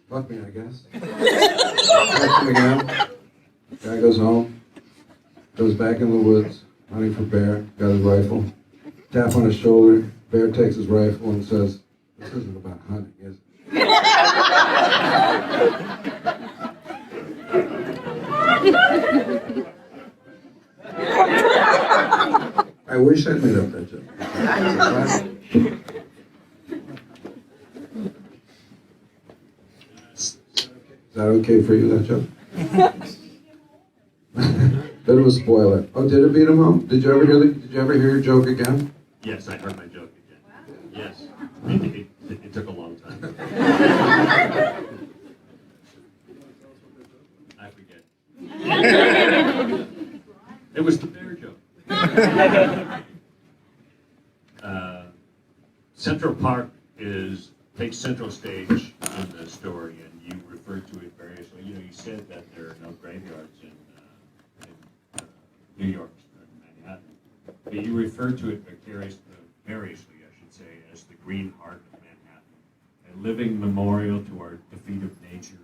Fuck me, I guess. Fuck him again. Guy goes home, goes back in the woods, hunting for bear, got his rifle, tap on his shoulder, bear takes his rifle and says, "This isn't about hunting, is it?" I wish I'd made up that joke. Is that okay for you, that joke? Bit of a spoiler. Oh, did it beat him home? Did you ever hear your joke again? Yes, I heard my joke again. Yes. It took a long time. I forget. It was the bear joke. Central Park takes central stage in the story, and you referred to it variously. You said that there are no graveyards in New York, Manhattan. But you referred to it variously, I should say, as the green heart of Manhattan, a living memorial to our defeat of nature,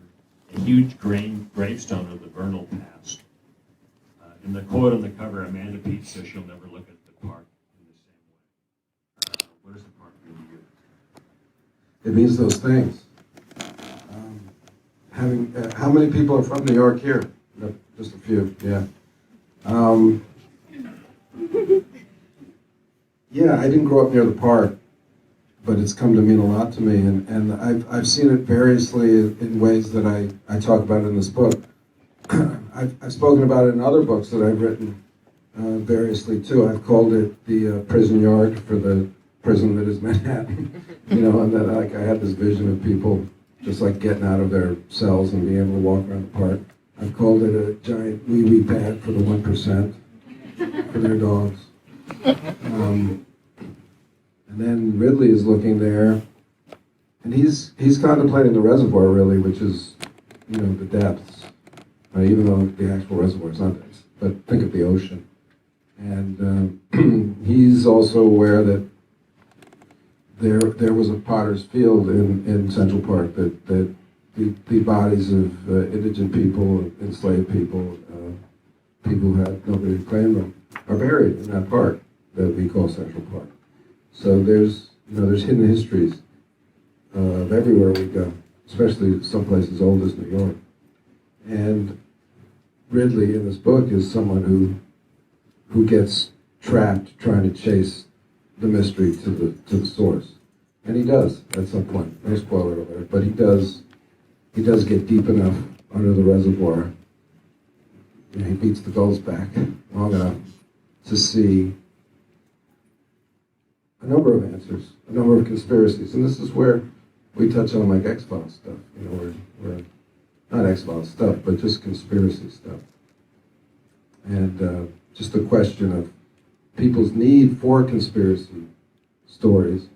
a huge gravestone of the vernal past. In the quote on the cover, Amanda Peet says she'll never look at the park in the same way. What does the park mean to you? It means those things. How many people are from New York here? No, just a few, yeah. Yeah, I didn't grow up near the park, but it's come to mean a lot to me, and I've seen it variously in ways that I talk about in this book. I've spoken about it in other books that I've written variously too. I've called it the prison yard for the prison that is Manhattan, and that I had this vision of people just like getting out of their cells and being able to walk around the park. I've called it a giant wee-wee pad for the 1%, for their dogs. And then Ridley is looking there, and he's contemplating the reservoir, really, which is, the depths. Even though the actual reservoir is not depths, but think of the ocean. And he's also aware that there was a potter's field in Central Park, that the bodies of indigent people, enslaved people, people who had nobody to claim them, are buried in that park that we call Central Park. So there's hidden histories of everywhere we go, especially some places old as New York. And Ridley in this book is someone who gets trapped trying to chase the mystery to the source, and he does at some point. No spoiler alert, but he does get deep enough under the reservoir. He beats the gulls back long enough to see a number of answers, a number of conspiracies, and this is where we touch on like Xfiles stuff. Where not Xfiles stuff, but just conspiracy stuff, and just the question of people's need for conspiracy stories,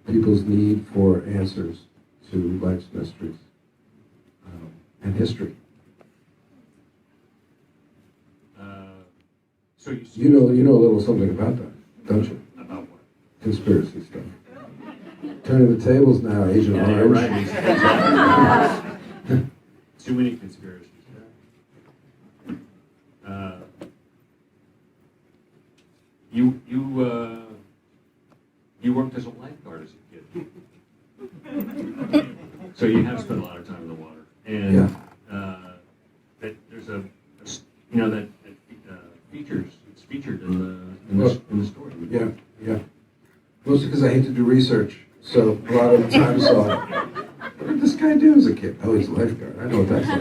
people's need for answers to life's mysteries and history. So you know a little something about that, don't you? About what? Conspiracy stuff. Turning the tables now, Agent Yeah, you're Orange. right. Too many conspiracies. You worked as a lifeguard as a kid, so you have spent a lot of time in the water, and Yeah. that there's that features. It's featured in the story. In the book. Yeah. Mostly because I hate to do research, so a lot of the times what did this guy do as a kid? Oh, he's a lifeguard. I know what that's like.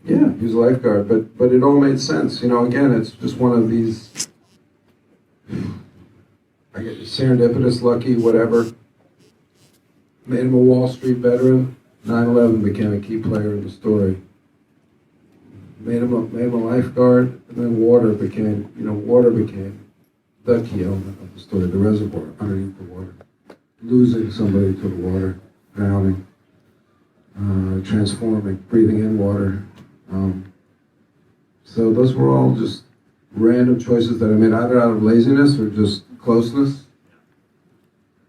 Yeah, he was a lifeguard, but it all made sense. Again, it's just one of these, I get serendipitous, lucky, whatever. Made him a Wall Street veteran. 9/11 became a key player in the story. Made him a lifeguard, and then water became the key element of the story. The reservoir underneath the water, losing somebody to the water, drowning, transforming, breathing in water. So those were all just random choices that I made either out of laziness or just closeness.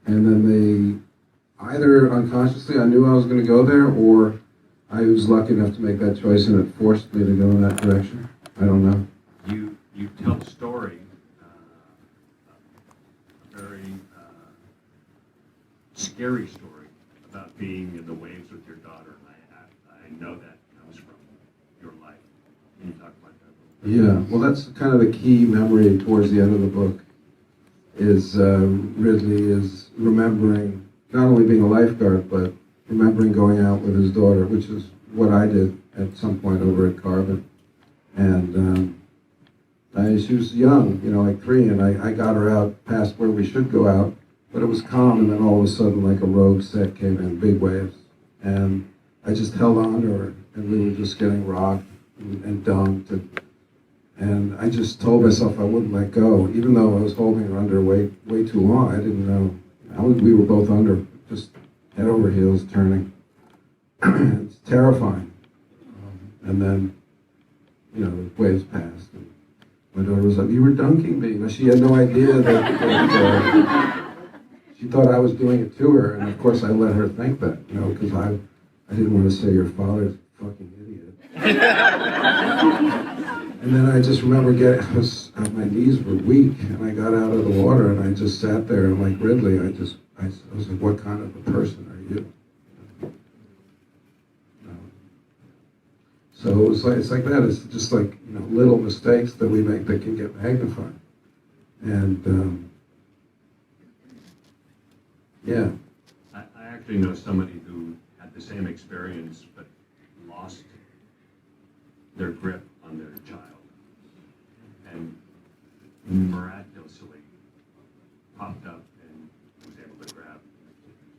And then I either unconsciously I knew I was going to go there, or I was lucky enough to make that choice and it forced me to go in that direction. I don't know. You tell a story, a very scary story about being in the waves with your daughter. I know that comes from your life. Can you talk about that a little bit? Yeah, well, that's kind of the key memory towards the end of the book. Is Ridley is remembering not only being a lifeguard, but remembering going out with his daughter, which is what I did at some point over at Carbon. And she was young, like 3, and I got her out past where we should go out, but it was calm, and then all of a sudden, like a rogue set came in, big waves, and I just held on to her, and we were just getting rocked and dunked, and I just told myself I wouldn't let go, even though I was holding her under way too long. I didn't know. We were both under, just head over heels, turning. It's terrifying. And then, the waves passed. And my daughter was like, "You were dunking me." Now, she had no idea that she thought I was doing it to her. And of course, I let her think that, because I didn't want to say your father's a fucking idiot. And then I just remember my knees were weak, and I got out of the water, and I just sat there, and like Ridley, I was like, "What kind of a person are you?" So it's like that. It's just like little mistakes that we make that can get magnified, and yeah. I actually know somebody who had the same experience, but lost their grip on their child, and miraculously popped up and was able to grab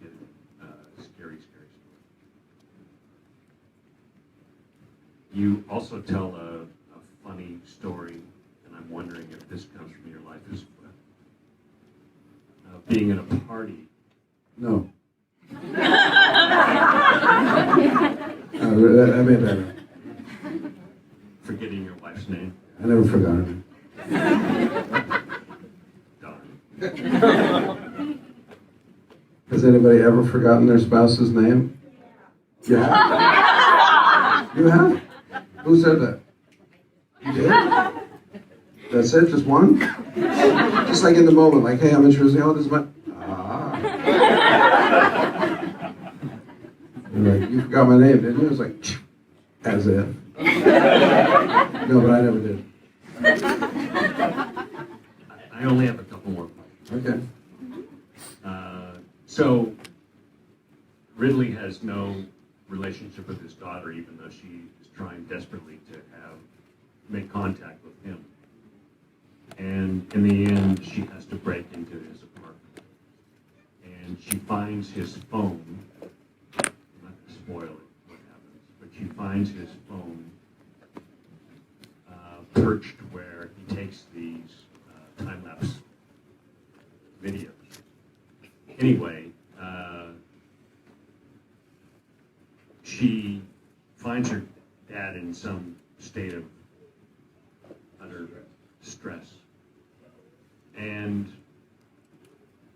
it. Scary story. You also tell a funny story, and I'm wondering if this comes from your life as well. Being at a party. No. I made that up. Forgetting your wife's name. I never forgot her name. Darn. Has anybody ever forgotten their spouse's name? You have? You have? Who said that? You did? That's it? Just one? Just like in the moment, like, "Hey, I'm interested. Oh, this is my..." You're like, "You forgot my name, didn't you?" It's like, as if. No, but I never did. I only have a couple more questions. Okay. So, Ridley has no relationship with his daughter, even though she is trying desperately to make contact with him. And in the end, she has to break into his apartment. And she finds his phone. I'm not going to spoil it, what happens, but she finds his phone perched where he takes these time-lapse videos. Anyway, she finds her dad in some state of utter stress. And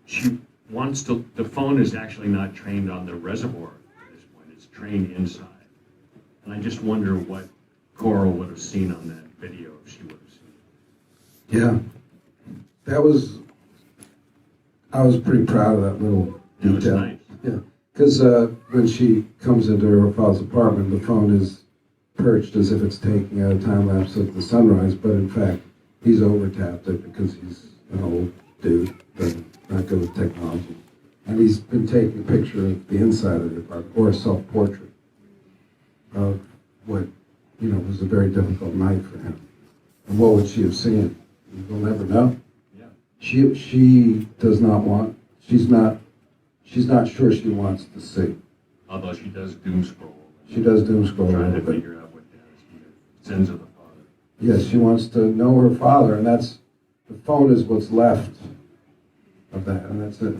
she wants to, the phone is actually not trained on the reservoir at this point, it's trained inside. And I just wonder what Coral would have seen on that video if she would have seen it. Yeah. I was pretty proud of that little detail. It was nice. Yeah. Because when she comes into her father's apartment, the phone is perched as if it's taking a time lapse of the sunrise, but in fact, he's over-tapped it because he's an old dude, doesn't not good with technology. And he's been taking a picture of the inside of the apartment, or a self-portrait of what, was a very difficult night for him. And what would she have seen? We'll never know. Yeah. She does not want, she's not sure she wants to see. Although she does doom scroll. She does doom scroll. Trying to figure out what the sins of the father. Yes, she wants to know her father, and the phone is what's left of that, and that's it.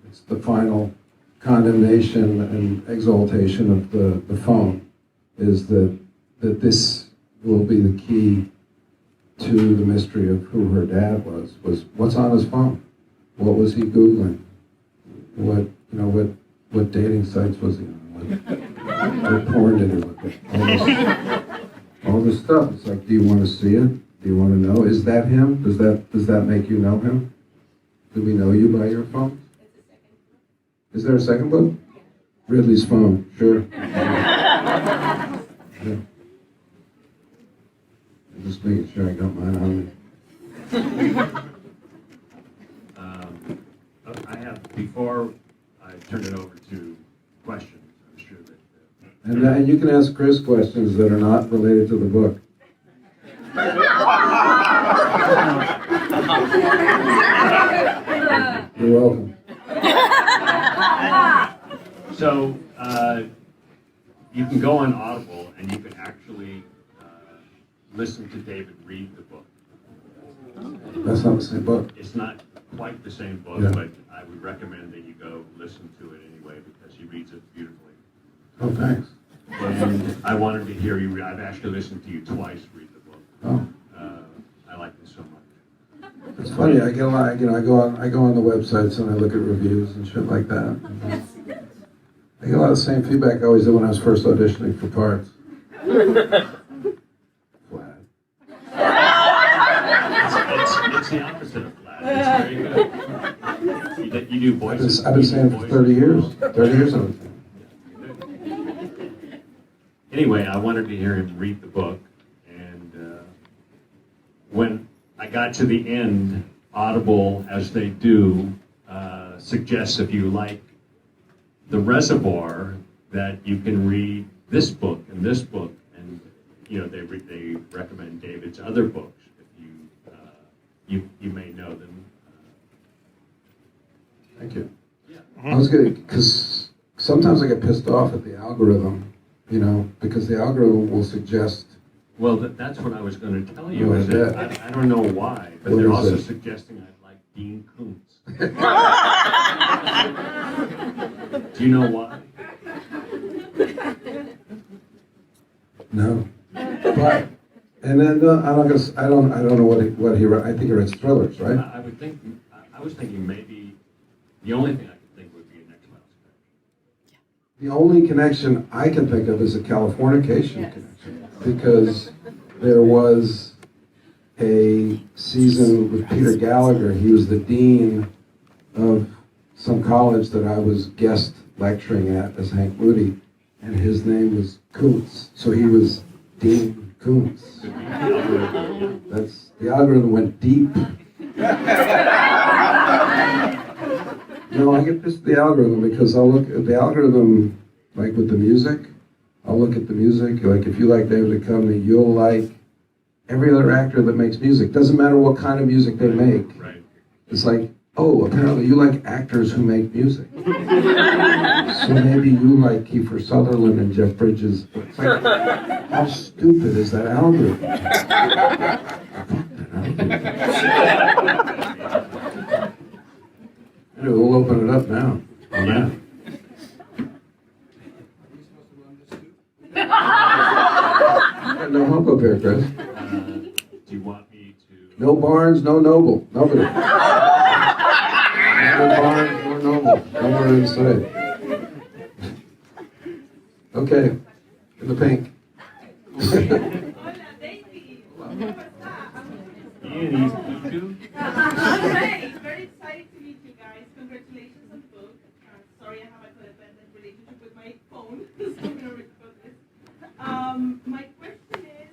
It's the final condemnation and exaltation of the phone, is that this will be the key to the mystery of who her dad was what's on his phone. What was he Googling? What what dating sites was he on? What porn did he look at? All this stuff. It's like, do you want to see it? Do you want to know? Is that him? Does that make you know him? Do we know you by your phone? Is there a second book? Ridley's phone, sure. Yeah. I'm just making sure I got mine on me. I have, before I turn it over to questions, I'm sure that... And you can ask Chris questions that are not related to the book. You're welcome. So, you can go on Audible and you can actually listen to David read the book. That's not the same book. It's not quite the same book, Yeah. but I would recommend that you go listen to it anyway because he reads it beautifully. Oh, thanks. And I wanted to hear you read. I've actually listened to you twice read the book. Oh, I like it so much. it's funny. I get a lot. I go on the websites and I look at reviews and shit like that. I get a lot of the same feedback I always did when I was first auditioning for parts. Flat. It's the opposite of flat. It's very good. You do voices. I've been saying it for 30 years. 30 years of it. Anyway, I wanted to hear him read the book, and when I got to the end, Audible, as they do, suggests if you like the Reservoir, that you can read this book and this book, and they recommend David's other books if you may know them. Thank you. Yeah. I was good because sometimes I get pissed off at the algorithm. Because the algorithm will suggest. Well, that's what I was going to tell you. No, Is that I don't know why, but they're also suggesting I like Dean Koontz. Do you know why? No. But and then I don't know what he wrote. I think he writes thrillers, right? I was thinking maybe the only thing I could think would be an Xfiles connection. The only connection I can think of is a Californication connection, because there was a season with Peter Gallagher. He was the dean of some college that I was guest lecturing at as Hank Moody, and his name was Koontz, so he was Dean Koontz. The algorithm went deep. No, I get pissed at the algorithm because I'll look at the algorithm, like with the music. I'll look at the music, like if you like David Duchovny, you'll like every other actor that makes music. Doesn't matter what kind of music they make. Right. It's like, oh, apparently you like actors who make music. So maybe you like Kiefer Sutherland and Jeff Bridges. It's like, how stupid is that algorithm? Anyway, we'll open it up now. Yeah. No hump up here, Chris. Do you want me to? No Barnes, no Noble. Nobody. No Barnes, no Noble. Nowhere inside. Okay. In the pink. Ian, you too? Hi, very excited to meet you guys. Congratulations on the book. Sorry I have a codependent relationship with my phone, so I'm going to record this. My question is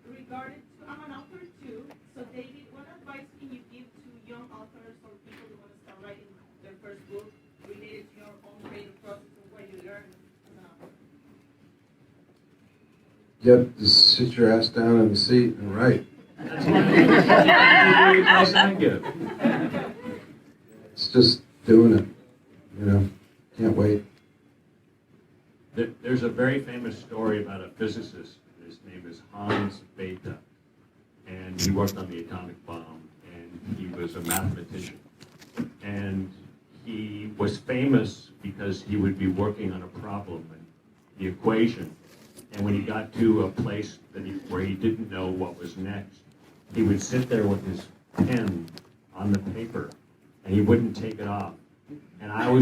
regarding to, I'm an author too, so David, what advice can you give to young authors or people who want to start writing their first book related to your own creative process and what you learn as an author? You have to sit your ass down in the seat and write. That's what I give. It's just doing it. Can't wait. There's a very famous story about a physicist. His name is Hans Bethe, and he worked on the atomic bomb, and he was a mathematician. And he was famous because he would be working on a problem and the equation, and when he got to a place where he didn't know what was next, he would sit there with his pen on the paper, and he wouldn't take it off. And I always